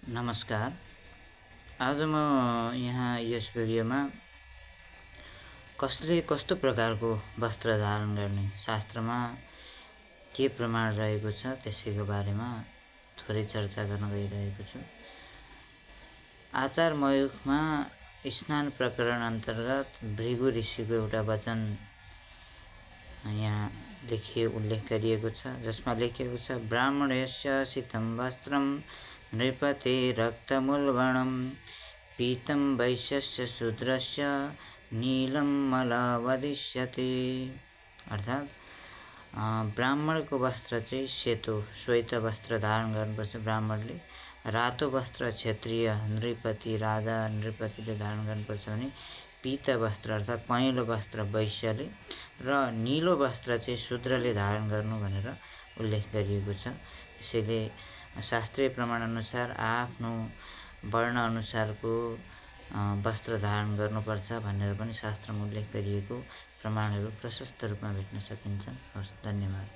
नमस्कार। आज म यहाँ यस भिडियोमा कसले कस्तो प्रकारको वस्त्र धारण गर्ने, शास्त्रमा के प्रमाण रहेको छ त्यसैको बारेमा थोरै चर्चा गर्न गइरहेको छु। आचार मयूखमा स्नान प्रकरण अन्तर्गत भृगु ऋषिको एउटा वचन यहाँ उल्लेख गरिएको छ, जसमा लेखिएको छ, ब्राह्मणस्य शीतं वस्त्रं नृपते रक्तमूलवर्णं पीतं वैश्यस्य शूद्रस्य नीलं मलवदिष्यते। अर्थात् ब्राह्मणको वस्त्र चाहिँ सेतो श्वेत वस्त्र धारण गर्नुपर्छ ब्राह्मणले, रातो वस्त्र क्षत्रिय नृपति राजा नृपतिले धारण गर्नुपर्छ भने पीत वस्त्र अर्थात् पहेँलो वस्त्र वैश्यले र नीलो वस्त्र चाहिँ शूद्रले धारण गर्नु भनेर उल्लेख गरिएको छ। त्यसैले शास्त्रीय प्रमाण अनुसार आफ्नो वर्ण अनुसारको वस्त्र धारण गर्नुपर्छ भनेर पनि शास्त्रमा उल्लेख गरिएको प्रमाणहरू प्रशस्त रूपमा भेट्न सकिन्छन्। हस्, धन्यवाद।